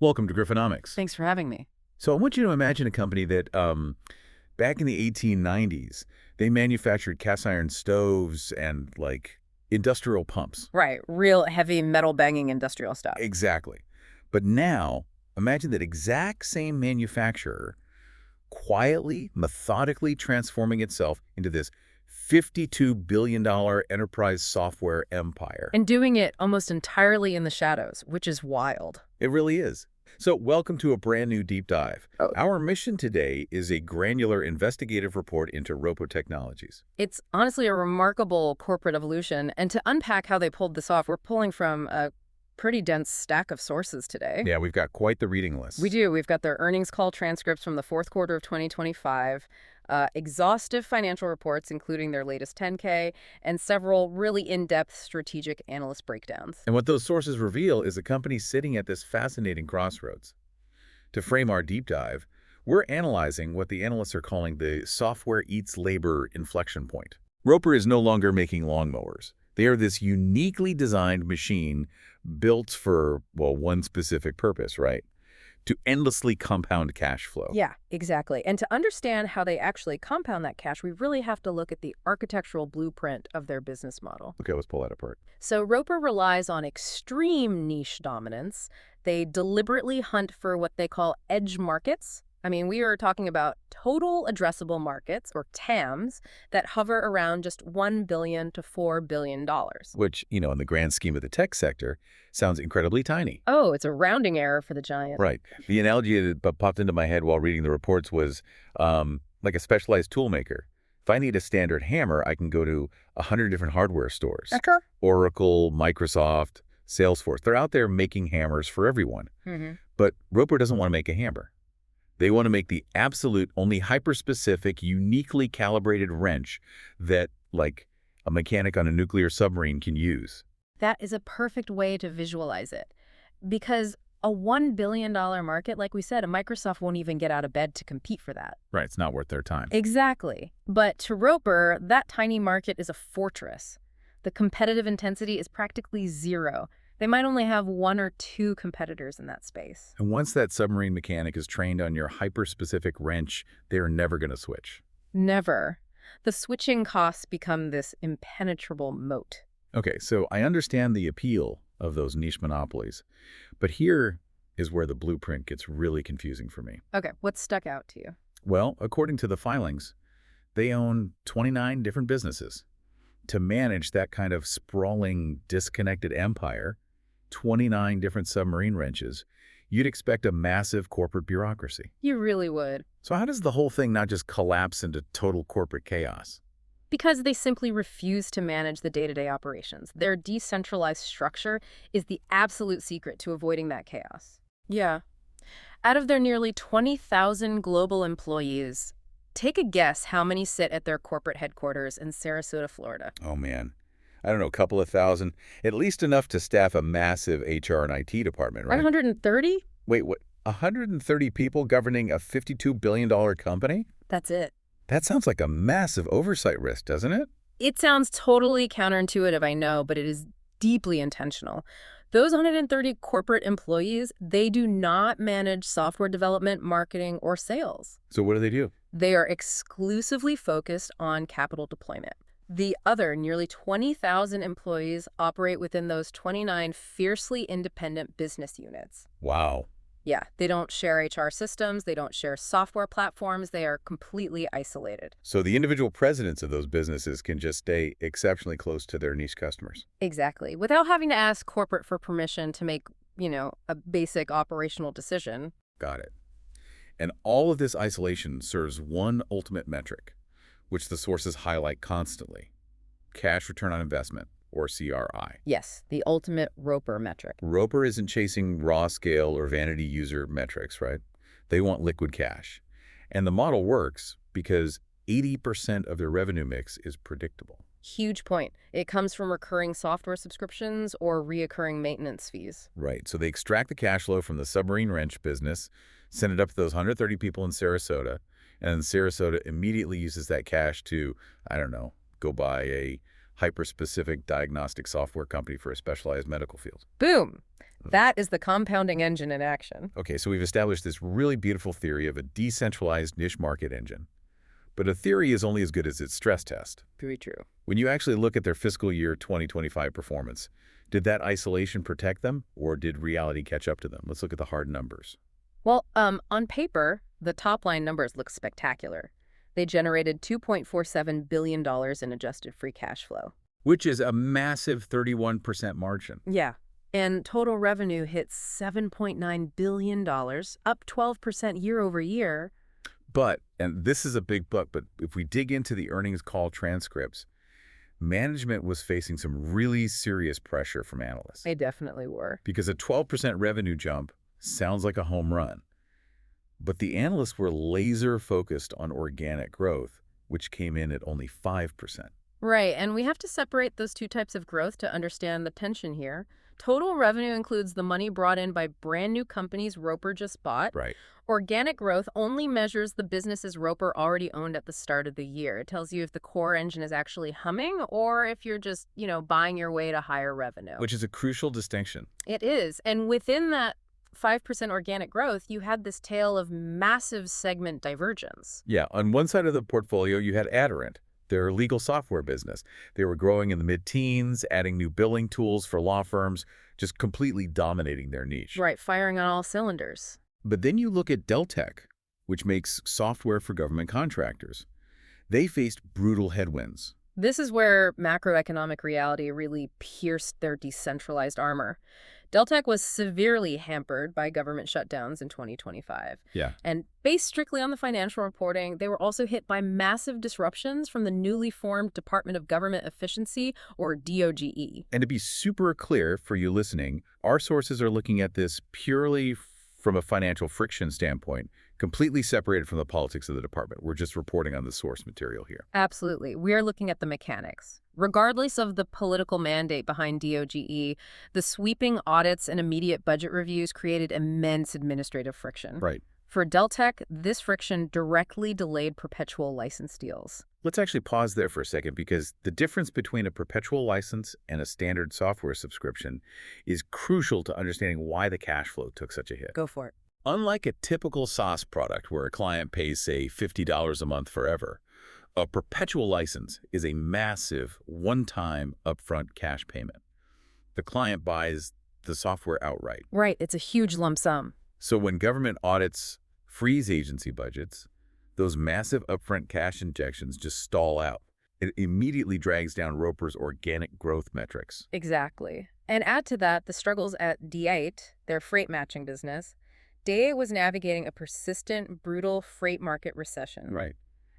Welcome to Griffonomics. Thanks for having me. So I want you to imagine a company that back in the 1890s, they manufactured cast iron stoves and industrial pumps. Right, real heavy metal banging industrial stuff. Exactly. But now, imagine that exact same manufacturer quietly, methodically transforming itself into this $52 billion enterprise software empire. And doing it almost entirely in the shadows, which is wild. It really is. So welcome to a brand new deep dive. Oh. Our mission today is a granular investigative report into ROP technologies. It's honestly a remarkable corporate evolution, and to unpack how they pulled this off, we're pulling from a pretty dense stack of sources today. Yeah, we've got quite the reading list. We do. We've got their earnings call transcripts from the fourth quarter of 2025, exhaustive financial reports, including their latest 10K, and several really in-depth strategic analyst breakdowns. And what those sources reveal is a company sitting at this fascinating crossroads. To frame our deep dive, we're analyzing what the analysts are calling the software eats labor inflection point. Roper is no longer making lawnmowers. They are this uniquely designed machine built for, well, one specific purpose, right? To endlessly compound cash flow. Yeah, exactly. And to understand how they actually compound that cash, we really have to look at the architectural blueprint of their business model. Okay, let's pull that apart. So Roper relies on extreme niche dominance. They deliberately hunt for what they call edge markets. I mean, we are talking about total addressable markets, or TAMs, that hover around just $1 billion to $4 billion. Which, in the grand scheme of the tech sector, sounds incredibly tiny. Oh, it's a rounding error for the giant. Right. The analogy that popped into my head while reading the reports was like a specialized tool maker. If I need a standard hammer, I can go to 100 different hardware stores. Okay. Oracle, Microsoft, Salesforce. They're out there making hammers for everyone. Mm-hmm. But Roper doesn't want to make a hammer. They want to make the absolute, only hyper-specific, uniquely calibrated wrench that, like, a mechanic on a nuclear submarine can use. That is a perfect way to visualize it. Because a $1 billion market, like we said, a Microsoft won't even get out of bed to compete for that. Right, it's not worth their time. Exactly. But to Roper, that tiny market is a fortress. The competitive intensity is practically zero. They might only have one or two competitors in that space. And once that submarine mechanic is trained on your hyper-specific wrench, they're never going to switch. Never. The switching costs become this impenetrable moat. Okay, so I understand the appeal of those niche monopolies, but here is where the blueprint gets really confusing for me. Okay, what stuck out to you? Well, according to the filings, they own 29 different businesses. To manage that kind of sprawling, disconnected empire, 29 different submarine wrenches, you'd expect a massive corporate bureaucracy. You really would. So how does the whole thing not just collapse into total corporate chaos? Because they simply refuse to manage the day-to-day operations. Their decentralized structure is the absolute secret to avoiding that chaos. Yeah. Out of their nearly 20,000 global employees, take a guess how many sit at their corporate headquarters in Sarasota, Florida. Oh, man. I don't know, a couple of thousand, at least enough to staff a massive HR and IT department, right? 130? Wait, what? 130 people governing a $52 billion company? That's it. That sounds like a massive oversight risk, doesn't it? It sounds totally counterintuitive, I know, but it is deeply intentional. Those 130 corporate employees, they do not manage software development, marketing, or sales. So what do? They are exclusively focused on capital deployment. The other nearly 20,000 employees operate within those 29 fiercely independent business units. Wow. Yeah, they don't share HR systems, they don't share software platforms, they are completely isolated. So the individual presidents of those businesses can just stay exceptionally close to their niche customers. Exactly, without having to ask corporate for permission to make, a basic operational decision. Got it. And all of this isolation serves one ultimate metric, which the sources highlight constantly: cash return on investment, or CRI. Yes, the ultimate Roper metric. Roper isn't chasing raw scale or vanity user metrics, right? They want liquid cash. And the model works because 80% of their revenue mix is predictable. Huge point. It comes from recurring software subscriptions or reoccurring maintenance fees. Right. So they extract the cash flow from the submarine wrench business, send it up to those 130 people in Sarasota, and then Sarasota immediately uses that cash to, I don't know, go buy a hyper-specific diagnostic software company for a specialized medical field. Boom! That is the compounding engine in action. Okay, so we've established this really beautiful theory of a decentralized niche market engine. But a theory is only as good as its stress test. Very true. When you actually look at their fiscal year 2025 performance, did that isolation protect them, or did reality catch up to them? Let's look at the hard numbers. Well, on paper, the top-line numbers look spectacular. They generated $2.47 billion in adjusted free cash flow. Which is a massive 31% margin. Yeah. And total revenue hit $7.9 billion, up 12% year over year. But, and this is a big but if we dig into the earnings call transcripts, management was facing some really serious pressure from analysts. They definitely were. Because a 12% revenue jump sounds like a home run. But the analysts were laser focused on organic growth, which came in at only 5%. Right, and we have to separate those two types of growth to understand the tension here. Total revenue includes the money brought in by brand new companies Roper just bought. Right. Organic growth only measures the businesses Roper already owned at the start of the year. It tells you if the core engine is actually humming or if you're just, buying your way to higher revenue. Which is a crucial distinction. It is. And within that 5% organic growth, you had this tale of massive segment divergence. Yeah, on one side of the portfolio, you had Adderant, their legal software business. They were growing in the mid-teens, adding new billing tools for law firms, just completely dominating their niche. Right, firing on all cylinders. But then you look at Deltek, which makes software for government contractors. They faced brutal headwinds. This is where macroeconomic reality really pierced their decentralized armor. Deltek was severely hampered by government shutdowns in 2025. Yeah. And based strictly on the financial reporting, they were also hit by massive disruptions from the newly formed Department of Government Efficiency, or DOGE. And to be super clear for you listening, our sources are looking at this purely from a financial friction standpoint, completely separated from the politics of the department. We're just reporting on the source material here. Absolutely. We're looking at the mechanics. Regardless of the political mandate behind DOGE, the sweeping audits and immediate budget reviews created immense administrative friction. Right. For Deltek, this friction directly delayed perpetual license deals. Let's actually pause there for a second, because the difference between a perpetual license and a standard software subscription is crucial to understanding why the cash flow took such a hit. Go for it. Unlike a typical SaaS product where a client pays, say, $50 a month forever, a perpetual license is a massive one-time upfront cash payment. The client buys the software outright. Right. It's a huge lump sum. So when government audits freeze agency budgets, those massive upfront cash injections just stall out. It immediately drags down Roper's organic growth metrics. Exactly. And add to that the struggles at Dehydrated, their freight matching business. Dehydrated was navigating a persistent, brutal freight market recession. Right.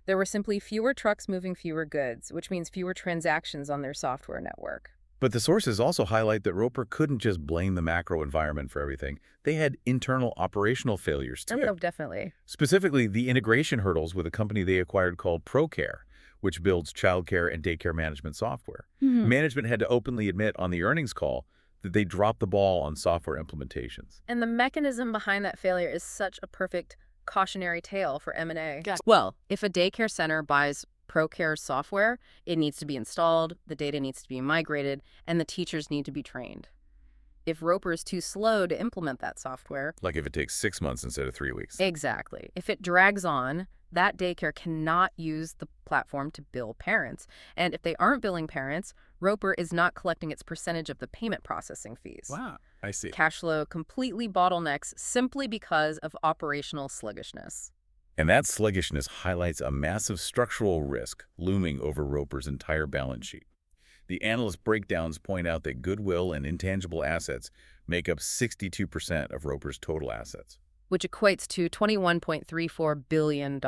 There were simply fewer trucks moving fewer goods, which means fewer transactions on their software network. But the sources also highlight that Roper couldn't just blame the macro environment for everything. They had internal operational failures too. Oh, definitely. Specifically, the integration hurdles with a company they acquired called Procare, which builds childcare and daycare management software. Management had to openly admit on the earnings call that they dropped the ball on software implementations. And the mechanism behind that failure is such a perfect cautionary tale for M&A. Well, if a daycare center buys Procare software, it needs to be installed, the data needs to be migrated, and the teachers need to be trained. If Roper is too slow to implement that software... Like if it takes 6 months instead of 3 weeks. Exactly. If it drags on, that daycare cannot use the platform to bill parents. And if they aren't billing parents, Roper is not collecting its percentage of the payment processing fees. Wow, I see. Cash flow completely bottlenecks simply because of operational sluggishness. And that sluggishness highlights a massive structural risk looming over Roper's entire balance sheet. The analyst breakdowns point out that goodwill and intangible assets make up 62% of Roper's total assets, which equates to $21.34 billion.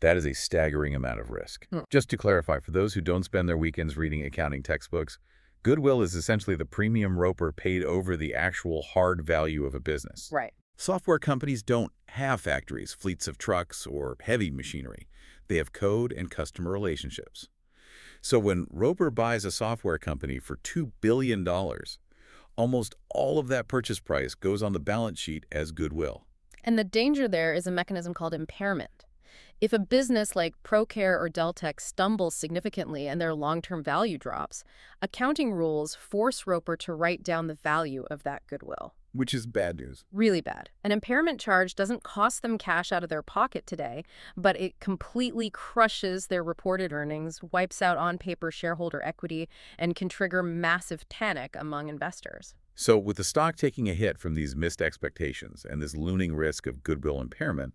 That is a staggering amount of risk. Just to clarify, for those who don't spend their weekends reading accounting textbooks, goodwill is essentially the premium Roper paid over the actual hard value of a business. Right. Software companies don't have factories, fleets of trucks, or heavy machinery. They have code and customer relationships. So when Roper buys a software company for $2 billion, almost all of that purchase price goes on the balance sheet as goodwill. And the danger there is a mechanism called impairment. If a business like Procare or Deltek stumbles significantly and their long-term value drops, accounting rules force Roper to write down the value of that goodwill. Which is bad news. Really bad. An impairment charge doesn't cost them cash out of their pocket today, but it completely crushes their reported earnings, wipes out on-paper shareholder equity, and can trigger massive panic among investors. So with the stock taking a hit from these missed expectations and this looming risk of goodwill impairment,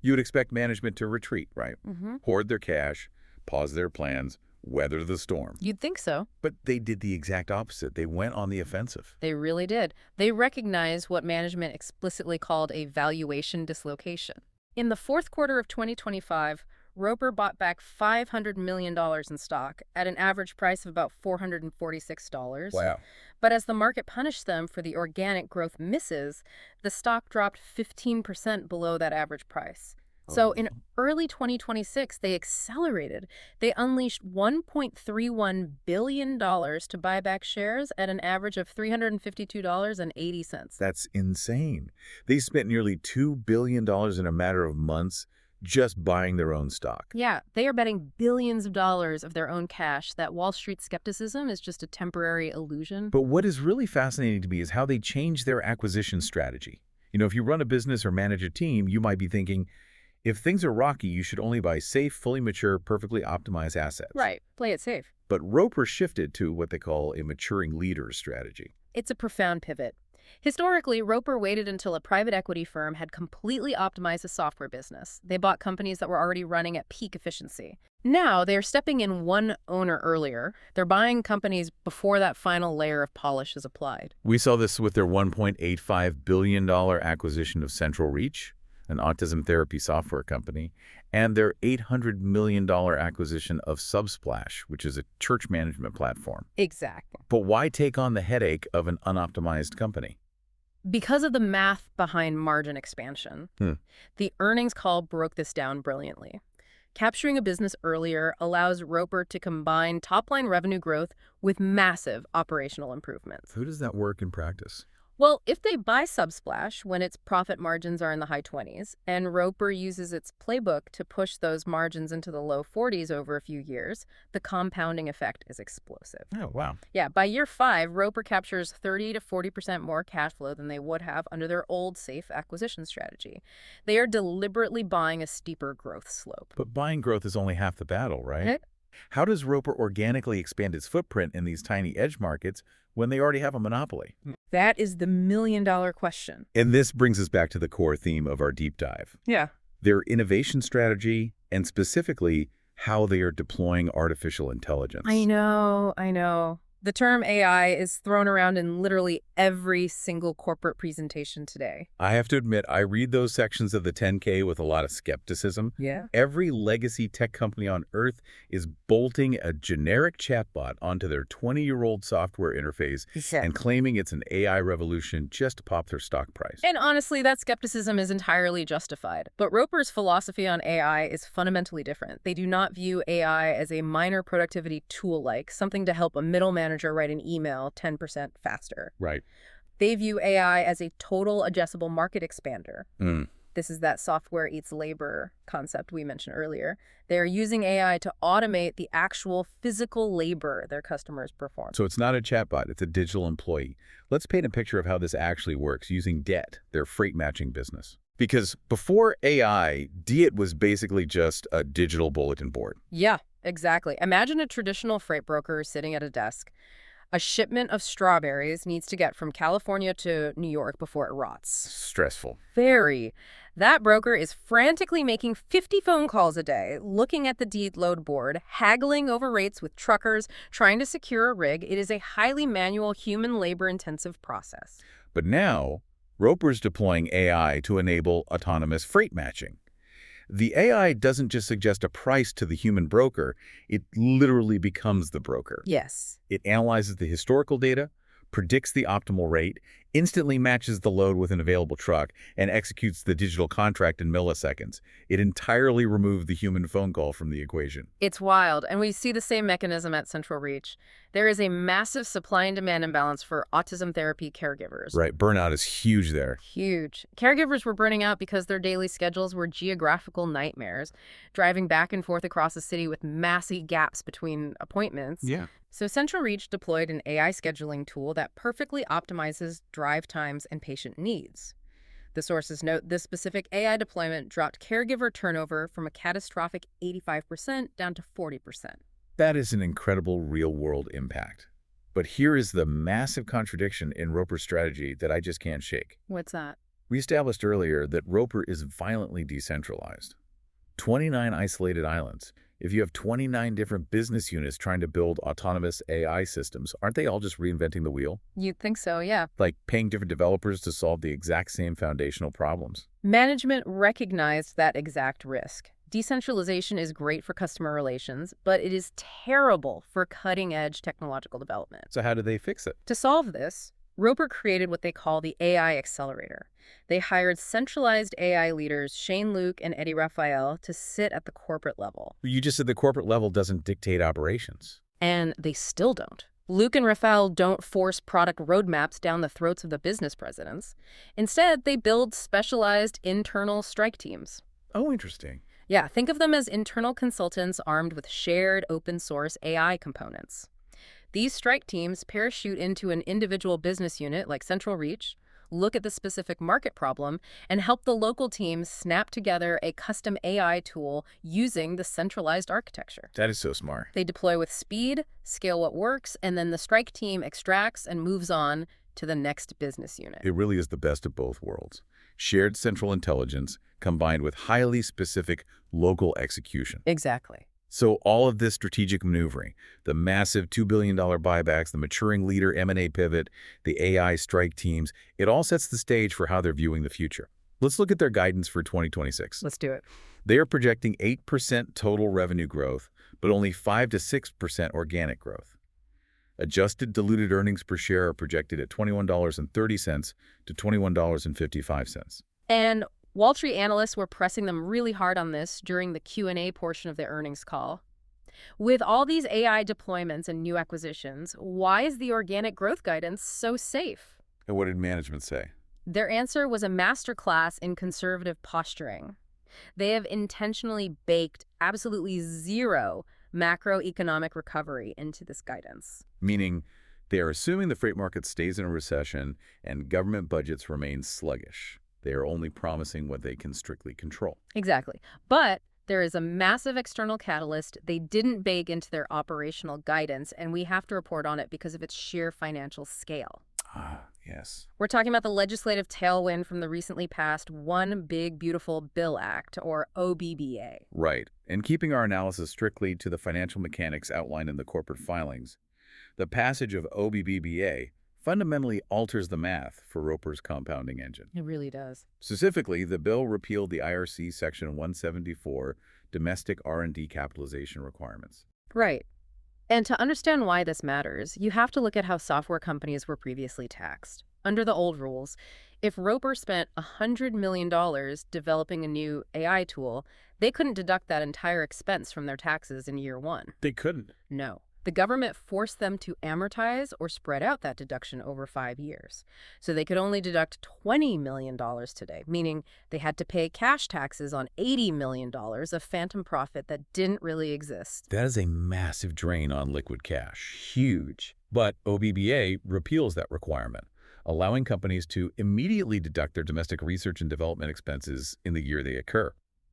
you would expect management to retreat, right? Hoard their cash, pause their plans, weather the storm. You'd think so. But they did the exact opposite. They went on the offensive. They really did. They recognized what management explicitly called a valuation dislocation. In the fourth quarter of 2025, Roper bought back $500 million in stock at an average price of about $446. Wow. But as the market punished them for the organic growth misses, the stock dropped 15% below that average price. So in early 2026, they accelerated. They unleashed $1.31 billion to buy back shares at an average of $352.80. That's insane. They spent nearly $2 billion in a matter of months just buying their own stock. Yeah, they are betting billions of dollars of their own cash that Wall Street skepticism is just a temporary illusion. But what is really fascinating to me is how they changed their acquisition strategy. You know, if you run a business or manage a team, you might be thinking, if things are rocky, you should only buy safe, fully mature, perfectly optimized assets. Right, play it safe. But Roper shifted to what they call a maturing leaders strategy. It's a profound pivot. Historically, Roper waited until a private equity firm had completely optimized a software business. They bought companies that were already running at peak efficiency. Now, they're stepping in one owner earlier. They're buying companies before that final layer of polish is applied. We saw this with their $1.85 billion acquisition of Central Reach, an autism therapy software company, and their $800 million acquisition of Subsplash, which is a church management platform. Exactly. But why take on the headache of an unoptimized company? Because of the math behind margin expansion. The earnings call broke this down brilliantly. Capturing a business earlier allows Roper to combine top-line revenue growth with massive operational improvements. How does that work in practice? Well, if they buy Subsplash when its profit margins are in the high 20s, and Roper uses its playbook to push those margins into the low 40s over a few years, the compounding effect is explosive. Oh, wow. Yeah, by year 5, Roper captures 30 to 40% more cash flow than they would have under their old safe acquisition strategy. They are deliberately buying a steeper growth slope. But buying growth is only half the battle, right? How does Roper organically expand its footprint in these tiny edge markets when they already have a monopoly? That is the million-dollar question. And this brings us back to the core theme of our deep dive. Yeah. Their innovation strategy, and specifically how they are deploying artificial intelligence. I know. The term AI is thrown around in literally every single corporate presentation today. I have to admit, I read those sections of the 10K with a lot of skepticism. Yeah. Every legacy tech company on Earth is bolting a generic chatbot onto their 20-year-old software interface and claiming it's an AI revolution just to pop their stock price. And honestly, that skepticism is entirely justified. But Roper's philosophy on AI is fundamentally different. They do not view AI as a minor productivity tool like something to help a middle manager write an email 10% faster. Right. They view AI as a total adjustable market expander. This is that software eats labor concept we mentioned earlier. They're using AI to automate the actual physical labor their customers perform. So it's not a chatbot, it's a digital employee. Let's paint a picture of how this actually works using DET, their freight matching business. Because before AI, DET was basically just a digital bulletin board. Yeah, exactly. Imagine a traditional freight broker sitting at a desk. A shipment of strawberries needs to get from California to New York before it rots. Stressful. Very. That broker is frantically making 50 phone calls a day, looking at the deed load board, haggling over rates with truckers, trying to secure a rig. It is a highly manual, human labor-intensive process. But now, Roper's deploying AI to enable autonomous freight matching. The AI doesn't just suggest a price to the human broker, it literally becomes the broker. Yes. It analyzes the historical data, predicts the optimal rate, instantly matches the load with an available truck, and executes the digital contract in milliseconds. It entirely removed the human phone call from the equation. It's wild, and we see the same mechanism at Central Reach. There is a massive supply and demand imbalance for autism therapy caregivers. Right, burnout is huge there. Huge. Caregivers were burning out because their daily schedules were geographical nightmares, driving back and forth across the city with massive gaps between appointments. Yeah. So Central Reach deployed an AI scheduling tool that perfectly optimizes drive times and patient needs. The sources note this specific AI deployment dropped caregiver turnover from a catastrophic 85% down to 40%. That is an incredible real-world impact. But here is the massive contradiction in Roper's strategy that I just can't shake. What's that? We established earlier that Roper is violently decentralized. 29 isolated islands. If you have 29 different business units trying to build autonomous AI systems, aren't they all just reinventing the wheel? You'd think so, yeah. Like paying different developers to solve the exact same foundational problems. Management recognized that exact risk. Decentralization is great for customer relations, but it is terrible for cutting-edge technological development. So how do they fix it? To solve this, Roper created what they call the AI Accelerator. They hired centralized AI leaders Shane Luke and Eddie Raphael to sit at the corporate level. You just said the corporate level doesn't dictate operations. And they still don't. Luke and Raphael don't force product roadmaps down the throats of the business presidents. Instead, they build specialized internal strike teams. Oh, interesting. Yeah, think of them as internal consultants armed with shared open-source AI components. These strike teams parachute into an individual business unit like Central Reach, look at the specific market problem, and help the local teams snap together a custom AI tool using the centralized architecture. That is so smart. They deploy with speed, scale what works, and then the strike team extracts and moves on to the next business unit. It really is the best of both worlds. Shared central intelligence combined with highly specific local execution. Exactly. So all of this strategic maneuvering, the massive $2 billion buybacks, the maturing leader M&A pivot, the AI strike teams, it all sets the stage for how they're viewing the future. Let's look at their guidance for 2026. Let's do it. They are projecting 8% total revenue growth, but only 5 to 6% organic growth. Adjusted diluted earnings per share are projected at $21.30 to $21.55. And Wall Street analysts were pressing them really hard on this during the Q&A portion of their earnings call. With all these AI deployments and new acquisitions, why is the organic growth guidance so safe? And what did management say? Their answer was a masterclass in conservative posturing. They have intentionally baked absolutely zero macroeconomic recovery into this guidance. Meaning they are assuming the freight market stays in a recession and government budgets remain sluggish. They are only promising what they can strictly control. Exactly. But there is a massive external catalyst they didn't bake into their operational guidance, and we have to report on it because of its sheer financial scale. Ah, yes. We're talking about the legislative tailwind from the recently passed One Big Beautiful Bill Act, or OBBA. Right. And keeping our analysis strictly to the financial mechanics outlined in the corporate filings, the passage of OBBBA fundamentally alters the math for Roper's compounding engine. It really does. Specifically, the bill repealed the IRC Section 174 domestic R&D capitalization requirements. Right. And to understand why this matters, you have to look at how software companies were previously taxed. Under the old rules, if Roper spent $100 million developing a new AI tool, they couldn't deduct that entire expense from their taxes in year one. They couldn't. No. The government forced them to amortize or spread out that deduction over 5 years. So they could only deduct $20 million today, meaning they had to pay cash taxes on $80 million of phantom profit that didn't really exist. That is a massive drain on liquid cash. Huge. But OBBA repeals that requirement, allowing companies to immediately deduct their domestic research and development expenses in the year they occur.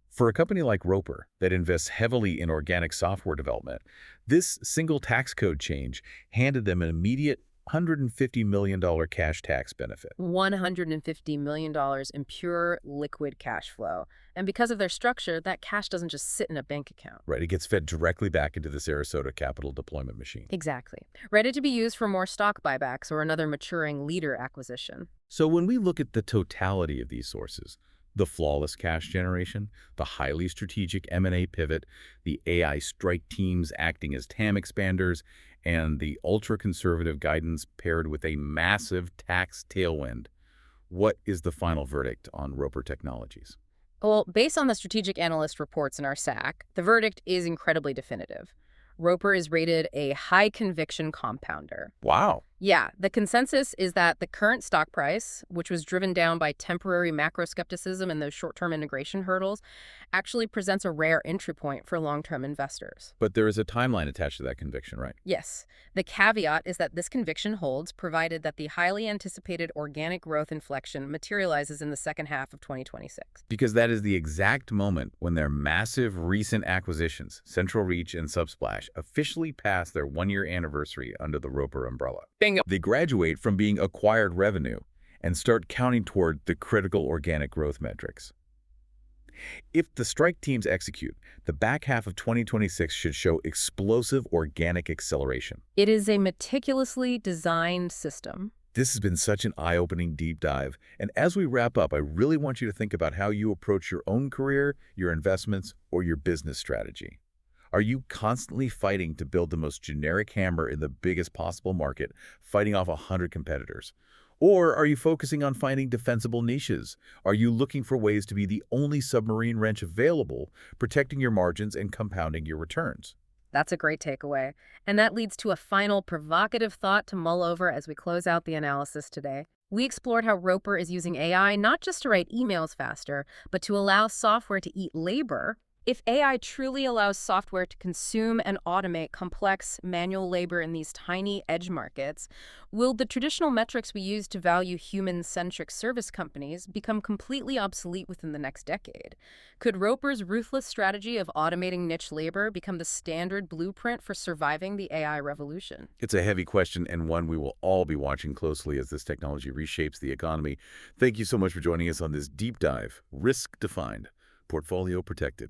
For a company like Roper that invests heavily in organic software development, this single tax code change handed them an immediate $150 million cash tax benefit. $150 million in pure liquid cash flow. And because of their structure, that cash doesn't just sit in a bank account. Right, it gets fed directly back into the Sarasota capital deployment machine. Exactly. Ready to be used for more stock buybacks or another maturing leader acquisition. So when we look at the totality of these sources, the flawless cash generation, the highly strategic M&A pivot, the AI strike teams acting as TAM expanders, and the ultra-conservative guidance paired with a massive tax tailwind. What is the final verdict on Roper Technologies? Well, based on the strategic analyst reports in our SAC, the verdict is incredibly definitive. Roper is rated a high conviction compounder. Wow. Yeah, the consensus is that the current stock price, which was driven down by temporary macro skepticism and those short-term integration hurdles, actually presents a rare entry point for long-term investors. But there is a timeline attached to that conviction, right? Yes, the caveat is that this conviction holds provided that the highly anticipated organic growth inflection materializes in the second half of 2026. Because that is the exact moment when their massive recent acquisitions, Central Reach and Subsplash, officially pass their one-year anniversary under the Roper umbrella. Bingo! They graduate from being acquired revenue and start counting toward the critical organic growth metrics. If the strike teams execute, the back half of 2026 should show explosive organic acceleration. It is a meticulously designed system. This has been such an eye-opening deep dive, and as we wrap up, I really want you to think about how you approach your own career, your investments, or your business strategy. Are you constantly fighting to build the most generic hammer in the biggest possible market, fighting off 100 competitors? Or are you focusing on finding defensible niches? Are you looking for ways to be the only submarine wrench available, protecting your margins and compounding your returns? That's a great takeaway. And that leads to a final provocative thought to mull over as we close out the analysis today. We explored how Roper is using AI not just to write emails faster, but to allow software to eat labor. If AI truly allows software to consume and automate complex manual labor in these tiny edge markets, will the traditional metrics we use to value human-centric service companies become completely obsolete within the next decade? Could Roper's ruthless strategy of automating niche labor become the standard blueprint for surviving the AI revolution? It's a heavy question and one we will all be watching closely as this technology reshapes the economy. Thank you so much for joining us on this deep dive. Risk defined, portfolio protected.